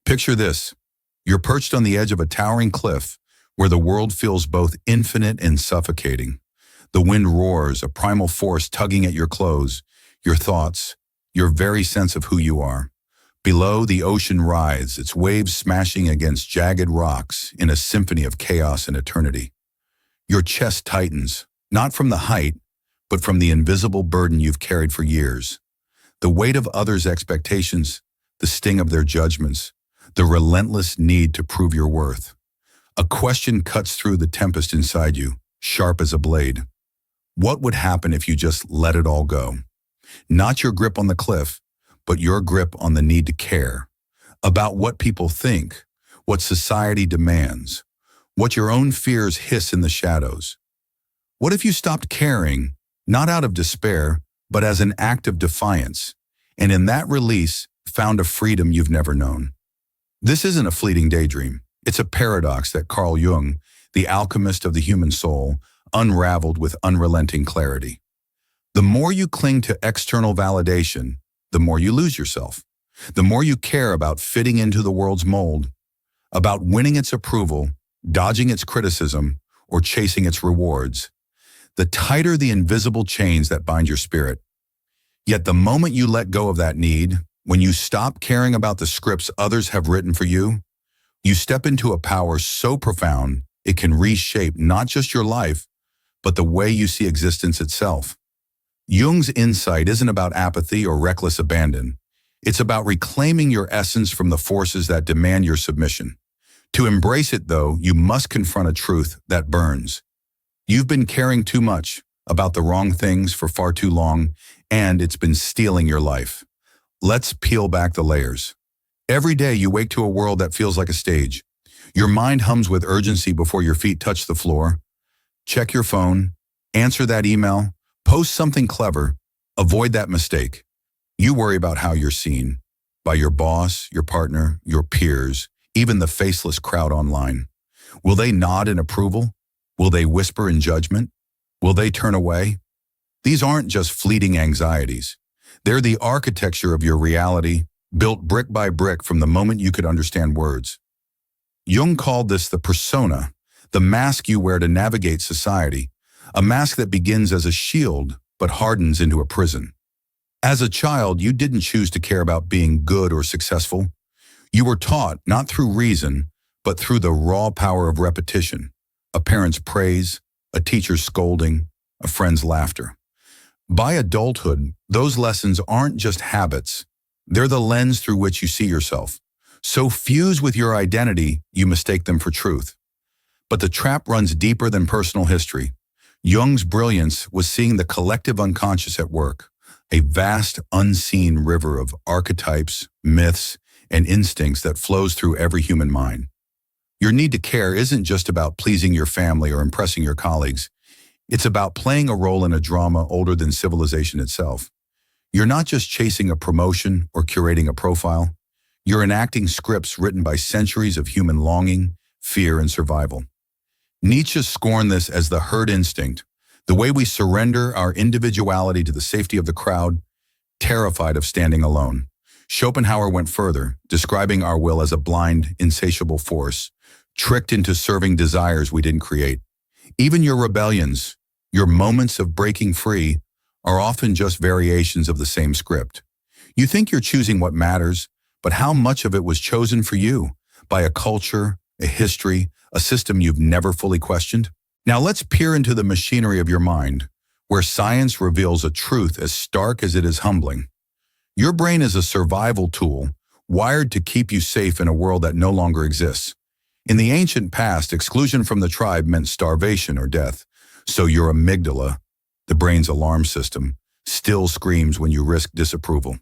Picture this. You're perched on the edge of a towering cliff where the world feels both infinite and suffocating. The wind roars, a primal force tugging at your clothes, your thoughts, your very sense of who you are. Below, the ocean writhes, its waves smashing against jagged rocks in a symphony of chaos and eternity. Your chest tightens, not from the height, but from the invisible burden you've carried for years. The weight of others' expectations, the sting of their judgments, the relentless need to prove your worth. A question cuts through the tempest inside you, sharp as a blade. What would happen if you just let it all go? Not your grip on the cliff, but your grip on the need to care. About what people think, what society demands, what your own fears hiss in the shadows. What if you stopped caring, not out of despair, but as an act of defiance, and in that release found a freedom you've never known? This isn't a fleeting daydream. It's a paradox that Carl Jung, the alchemist of the human soul, unraveled with unrelenting clarity. The more you cling to external validation, the more you lose yourself. The more you care about fitting into the world's mold, about winning its approval, dodging its criticism, or chasing its rewards, the tighter the invisible chains that bind your spirit. Yet the moment you let go of that need, when you stop caring about the scripts others have written for you, you step into a power so profound it can reshape not just your life, but the way you see existence itself. Jung's insight isn't about apathy or reckless abandon. It's about reclaiming your essence from the forces that demand your submission. To embrace it, though, you must confront a truth that burns. You've been caring too much about the wrong things for far too long, and it's been stealing your life. Let's peel back the layers. Every day you wake to a world that feels like a stage. Your mind hums with urgency before your feet touch the floor. Check your phone, answer that email, post something clever, avoid that mistake. You worry about how you're seen by your boss, your partner, your peers, even the faceless crowd online. Will they nod in approval? Will they whisper in judgment? Will they turn away? These aren't just fleeting anxieties. They're the architecture of your reality, built brick by brick from the moment you could understand words. Jung called this the persona, the mask you wear to navigate society, a mask that begins as a shield but hardens into a prison. As a child, you didn't choose to care about being good or successful. You were taught not through reason, but through the raw power of repetition, a parent's praise, a teacher's scolding, a friend's laughter. By adulthood, those lessons aren't just habits. They're the lens through which you see yourself. So fused with your identity, you mistake them for truth. But the trap runs deeper than personal history. Jung's brilliance was seeing the collective unconscious at work, a vast, unseen river of archetypes, myths, and instincts that flows through every human mind. Your need to care isn't just about pleasing your family or impressing your colleagues. It's about playing a role in a drama older than civilization itself. You're not just chasing a promotion or curating a profile. You're enacting scripts written by centuries of human longing, fear, and survival. Nietzsche scorned this as the herd instinct, the way we surrender our individuality to the safety of the crowd, terrified of standing alone. Schopenhauer went further, describing our will as a blind, insatiable force, tricked into serving desires we didn't create. Even your rebellions, your moments of breaking free, are often just variations of the same script. You think you're choosing what matters, but how much of it was chosen for you by a culture, a history, a system you've never fully questioned? Now let's peer into the machinery of your mind, where science reveals a truth as stark as it is humbling. Your brain is a survival tool, wired to keep you safe in a world that no longer exists. In the ancient past, exclusion from the tribe meant starvation or death, so your amygdala, the brain's alarm system, still screams when you risk disapproval.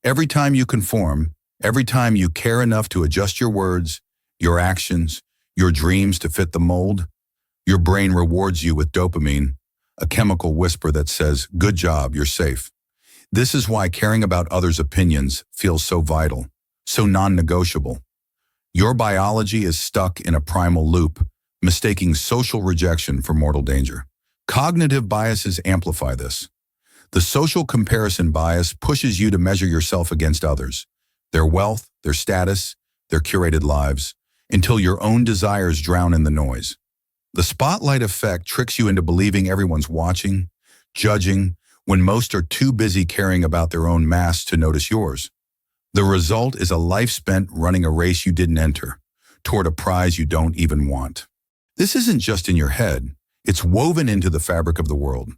Every time you conform, every time you care enough to adjust your words, your actions, your dreams to fit the mold, your brain rewards you with dopamine, a chemical whisper that says, "Good job, you're safe." This is why caring about others' opinions feels so vital, so non-negotiable. Your biology is stuck in a primal loop, mistaking social rejection for mortal danger. Cognitive biases amplify this. The social comparison bias pushes you to measure yourself against others, their wealth, their status, their curated lives, until your own desires drown in the noise. The spotlight effect tricks you into believing everyone's watching, judging, when most are too busy caring about their own masks to notice yours. The result is a life spent running a race you didn't enter, toward a prize you don't even want. This isn't just in your head, it's woven into the fabric of the world.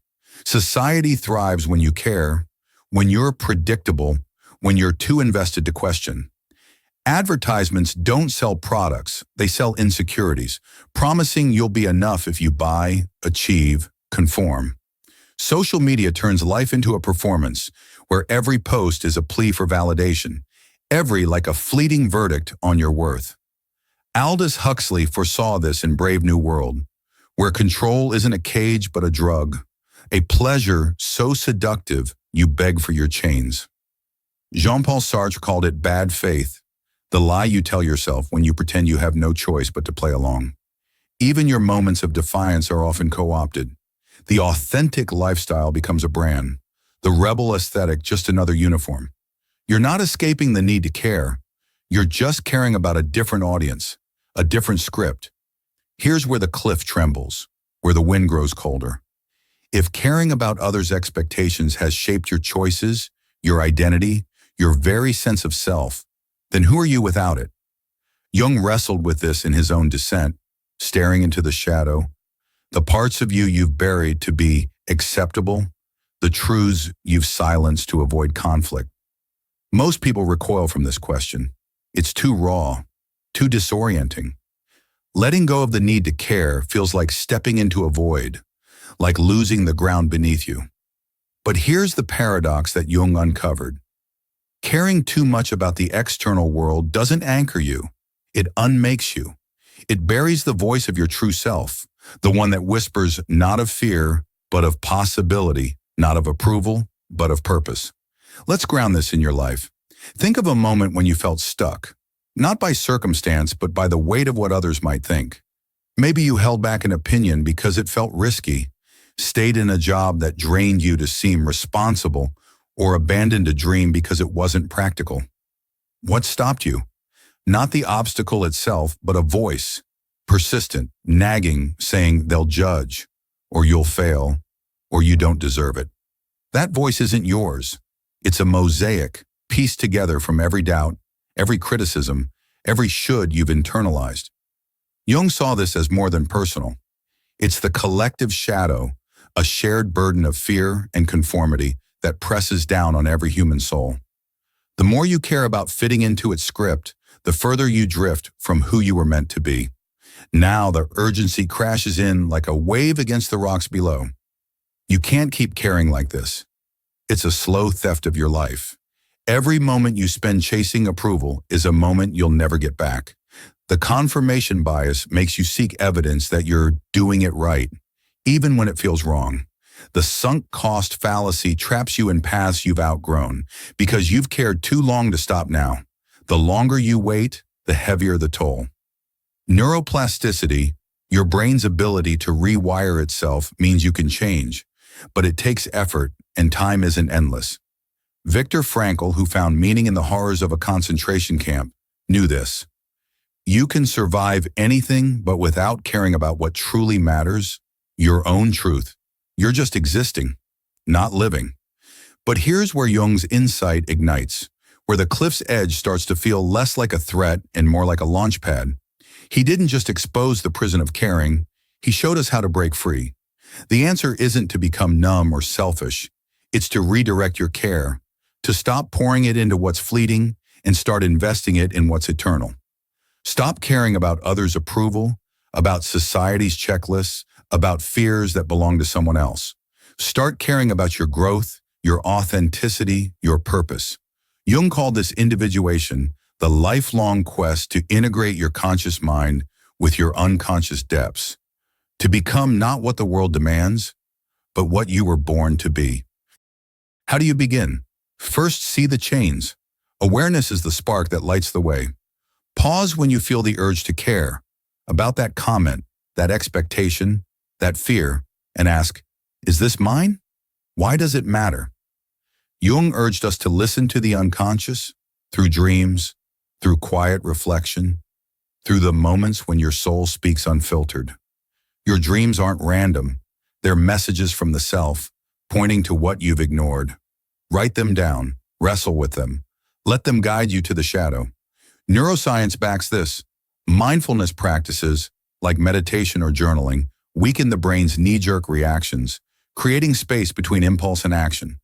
Society thrives when you care, when you're predictable, when you're too invested to question. Advertisements don't sell products, they sell insecurities, promising you'll be enough if you buy, achieve, conform. Social media turns life into a performance, where every post is a plea for validation, every like a fleeting verdict on your worth. Aldous Huxley foresaw this in Brave New World, where control isn't a cage but a drug, a pleasure so seductive you beg for your chains. Jean-Paul Sartre called it bad faith, the lie you tell yourself when you pretend you have no choice but to play along. Even your moments of defiance are often co-opted. The authentic lifestyle becomes a brand, the rebel aesthetic just another uniform. You're not escaping the need to care, you're just caring about a different audience, a different script. Here's where the cliff trembles, where the wind grows colder. If caring about others' expectations has shaped your choices, your identity, your very sense of self, then who are you without it? Jung wrestled with this in his own Descent, staring into the shadow, the parts of you you've buried to be acceptable, the truths you've silenced to avoid conflict. Most people recoil from this question. It's too raw, too disorienting. Letting go of the need to care feels like stepping into a void, like losing the ground beneath you. But here's the paradox that Jung uncovered. Caring too much about the external world doesn't anchor you. It unmakes you. It buries the voice of your true self, the one that whispers not of fear, but of possibility, not of approval, but of purpose. Let's ground this in your life. Think of a moment when you felt stuck, not by circumstance, but by the weight of what others might think. Maybe you held back an opinion because it felt risky, stayed in a job that drained you to seem responsible, or abandoned a dream because it wasn't practical. What stopped you? Not the obstacle itself, but a voice, persistent, nagging, saying they'll judge, or you'll fail, or you don't deserve it. That voice isn't yours. It's a mosaic, pieced together from every doubt, every criticism, every should you've internalized. Jung saw this as more than personal. It's the collective shadow, a shared burden of fear and conformity that presses down on every human soul. The more you care about fitting into its script, the further you drift from who you were meant to be. Now the urgency crashes in like a wave against the rocks below. You can't keep caring like this. It's a slow theft of your life. Every moment you spend chasing approval is a moment you'll never get back. The confirmation bias makes you seek evidence that you're doing it right, even when it feels wrong. The sunk cost fallacy traps you in paths you've outgrown because you've cared too long to stop now. The longer you wait, the heavier the toll. Neuroplasticity, your brain's ability to rewire itself, means you can change, but it takes effort and time isn't endless. Viktor Frankl, who found meaning in the horrors of a concentration camp, knew this. You can survive anything, but without caring about what truly matters, your own truth. You're just existing, not living. But here's where Jung's insight ignites, where the cliff's edge starts to feel less like a threat and more like a launch pad. He didn't just expose the prison of caring, he showed us how to break free. The answer isn't to become numb or selfish, it's to redirect your care, to stop pouring it into what's fleeting and start investing it in what's eternal. Stop caring about others' approval, about society's checklists, about fears that belong to someone else. Start caring about your growth, your authenticity, your purpose. Jung called this individuation the lifelong quest to integrate your conscious mind with your unconscious depths, to become not what the world demands, but what you were born to be. How do you begin? First, see the chains. Awareness is the spark that lights the way. Pause when you feel the urge to care about that comment, that expectation, that fear, and ask, is this mine? Why does it matter? Jung urged us to listen to the unconscious through dreams, through quiet reflection, through the moments when your soul speaks unfiltered. Your dreams aren't random. They're messages from the self, pointing to what you've ignored. Write them down, wrestle with them. Let them guide you to the shadow. Neuroscience backs this. Mindfulness practices, like meditation or journaling, weaken the brain's knee-jerk reactions, creating space between impulse and action.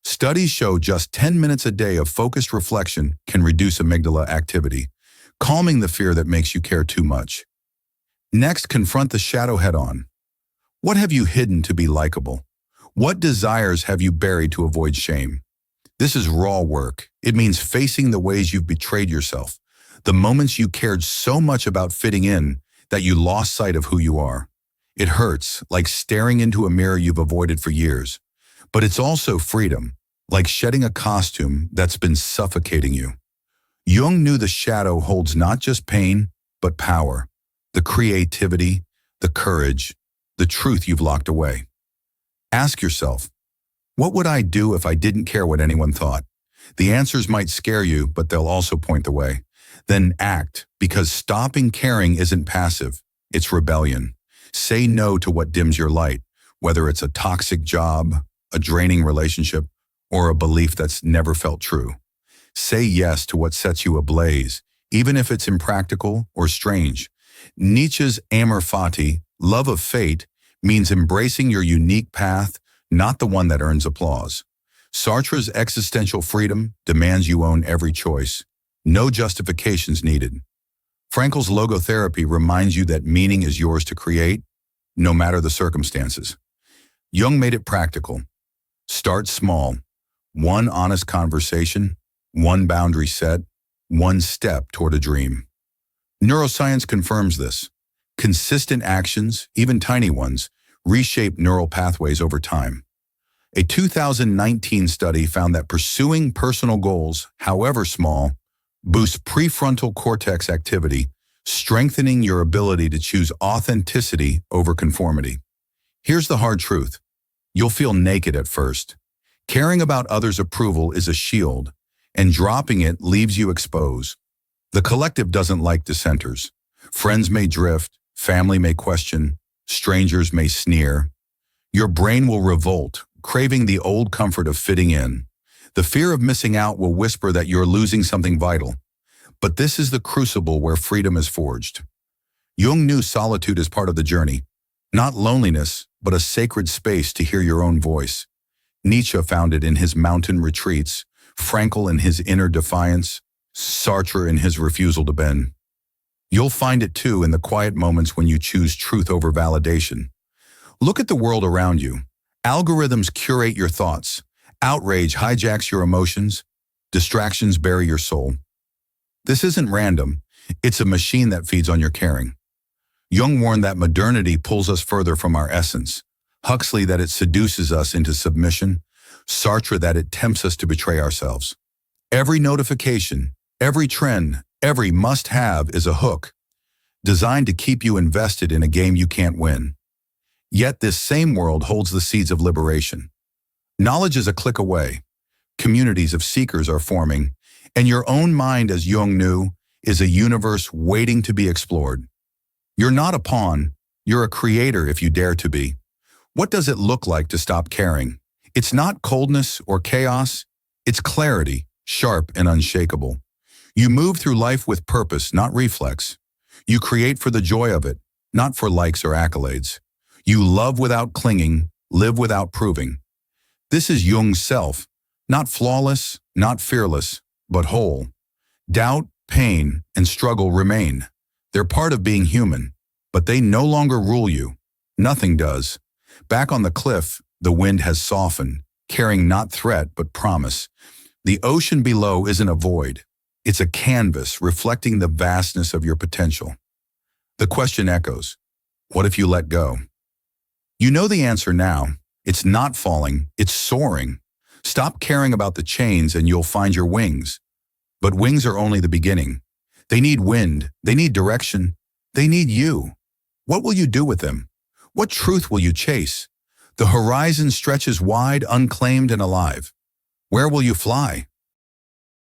Studies show just 10 minutes a day of focused reflection can reduce amygdala activity, calming the fear that makes you care too much. Next, confront the shadow head-on. What have you hidden to be likable? What desires have you buried to avoid shame? This is raw work. It means facing the ways you've betrayed yourself, the moments you cared so much about fitting in that you lost sight of who you are. It hurts, like staring into a mirror you've avoided for years. But it's also freedom, like shedding a costume that's been suffocating you. Jung knew the shadow holds not just pain, but power, the creativity, the courage, the truth you've locked away. Ask yourself, what would I do if I didn't care what anyone thought? The answers might scare you, but they'll also point the way. Then act, because stopping caring isn't passive, it's rebellion. Say no to what dims your light, whether it's a toxic job, a draining relationship, or a belief that's never felt true. Say yes to what sets you ablaze, even if it's impractical or strange. Nietzsche's amor fati, love of fate, means embracing your unique path, not the one that earns applause. Sartre's existential freedom demands you own every choice. No justifications needed. Frankl's logotherapy reminds you that meaning is yours to create, no matter the circumstances. Jung made it practical. Start small. One honest conversation, one boundary set, one step toward a dream. Neuroscience confirms this. Consistent actions, even tiny ones, reshape neural pathways over time. A 2019 study found that pursuing personal goals, however small, boosts prefrontal cortex activity, strengthening your ability to choose authenticity over conformity. Here's the hard truth. You'll feel naked at first. Caring about others' approval is a shield, and dropping it leaves you exposed. The collective doesn't like dissenters. Friends may drift, family may question, strangers may sneer. Your brain will revolt, craving the old comfort of fitting in. The fear of missing out will whisper that you're losing something vital. But this is the crucible where freedom is forged. Jung knew solitude as part of the journey, not loneliness, but a sacred space to hear your own voice. Nietzsche found it in his mountain retreats, Frankl in his inner defiance, Sartre in his refusal to bend. You'll find it too in the quiet moments when you choose truth over validation. Look at the world around you. Algorithms curate your thoughts. Outrage hijacks your emotions. Distractions bury your soul. This isn't random. It's a machine that feeds on your caring. Jung warned that modernity pulls us further from our essence. Huxley that it seduces us into submission. Sartre that it tempts us to betray ourselves. Every notification, every trend, every must-have is a hook, designed to keep you invested in a game you can't win. Yet this same world holds the seeds of liberation. Knowledge is a click away. Communities of seekers are forming, and your own mind, as Jung knew, is a universe waiting to be explored. You're not a pawn, you're a creator if you dare to be. What does it look like to stop caring? It's not coldness or chaos, it's clarity, sharp and unshakable. You move through life with purpose, not reflex. You create for the joy of it, not for likes or accolades. You love without clinging, live without proving. This is Jung's self, not flawless, not fearless, but whole. Doubt, pain, and struggle remain. They're part of being human, but they no longer rule you. Nothing does. Back on the cliff, the wind has softened, carrying not threat but promise. The ocean below isn't a void. It's a canvas reflecting the vastness of your potential. The question echoes, what if you let go? You know the answer now. It's not falling, it's soaring. Stop caring about the chains and you'll find your wings. But wings are only the beginning. They need wind, they need direction, they need you. What will you do with them? What truth will you chase? The horizon stretches wide, unclaimed and alive. Where will you fly?